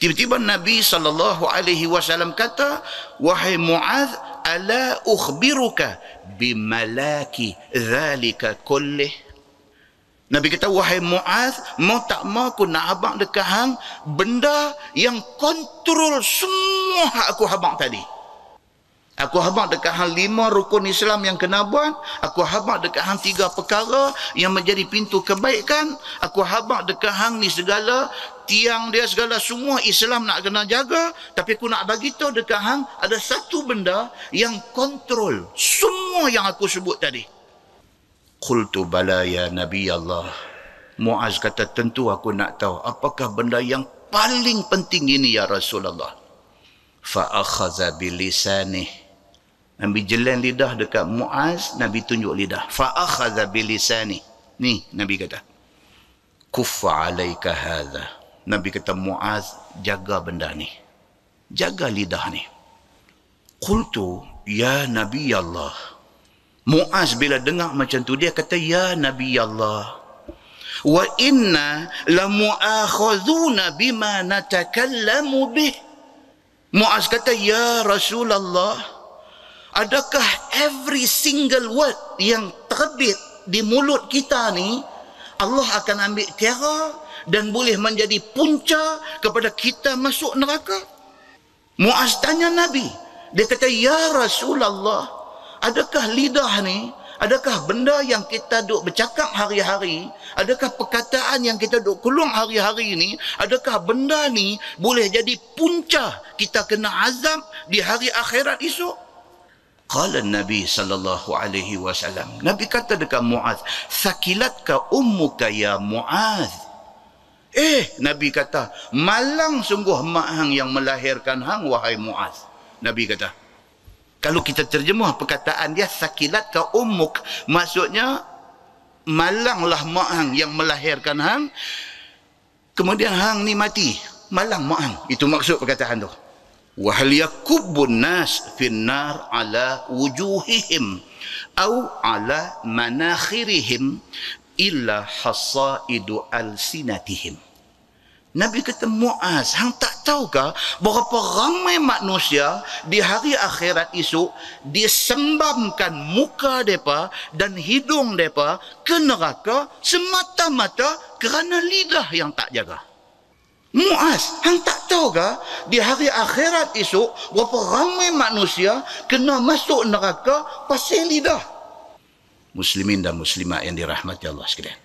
Tiba-tiba Nabi SAW kata, wahai Muaz, ala ukhbiruka bimalaki dhalika kullih. Nabi kata, wahai Muaz, mau tak mau aku nak abang dekat hang benda yang kontrol semua hak aku habang tadi. Aku habang dekat hang 5 rukun Islam yang kena buat. Aku habang dekat hang 3 perkara yang menjadi pintu kebaikan. Aku habang dekat hang ni segala tiang dia segala semua Islam nak kena jaga. Tapi aku nak bagi tahu dekat hang ada satu benda yang kontrol semua yang aku sebut tadi. Qultu bala ya Nabi Allah. Muaz kata, tentu aku nak tahu apakah benda yang paling penting ini ya Rasulullah. Fa akhadha bilisanih. Nabi jelan lidah dekat Muaz, Nabi tunjuk lidah. Fa akhadha bilisani. Ni Nabi kata, kuffa alaika hadha. Nabi kata, Muaz, jaga benda ni. Jaga lidah ni. Qultu ya Nabi Allah. Muaz bila dengar macam tu, dia kata, ya Nabi Allah, wa inna lamu'akhadhuna bima natakallamu bih. Muaz kata, ya Rasulullah, adakah every single word yang terbit di mulut kita ni Allah akan ambil kira dan boleh menjadi punca kepada kita masuk neraka? Muaz tanya Nabi. Dia kata, ya Rasulullah, adakah lidah ni, adakah benda yang kita duk bercakap hari-hari, adakah perkataan yang kita duk keluar hari-hari ni, adakah benda ni boleh jadi punca kita kena azab di hari akhirat esok? Qala Nabi sallallahu alaihi wasallam. Nabi kata dekat Muaz, sakilatka ummuka ya Muaz. Nabi kata, malang sungguh mak hang yang melahirkan hang wahai Muaz. Nabi kata. Kalau kita terjemah perkataan dia, sakilatka ummuk, maksudnya malanglah mak hang yang melahirkan hang, kemudian hang ni mati, malang mak hang. Itu maksud perkataan tu. Wa hal yakubbun nas fin nar ala wujuhihim au ala manakhirihim illa hasaidu alsinatihim. Nabi kata, Muaz, hang tak tahukah berapa ramai manusia di hari akhirat esok disembamkan muka mereka dan hidung mereka ke neraka semata-mata kerana lidah yang tak jaga. Muaz, hang tak tahukah di hari akhirat esok berapa ramai manusia kena masuk neraka pasal lidah? Muslimin dan muslimat yang dirahmati Allah sekalian.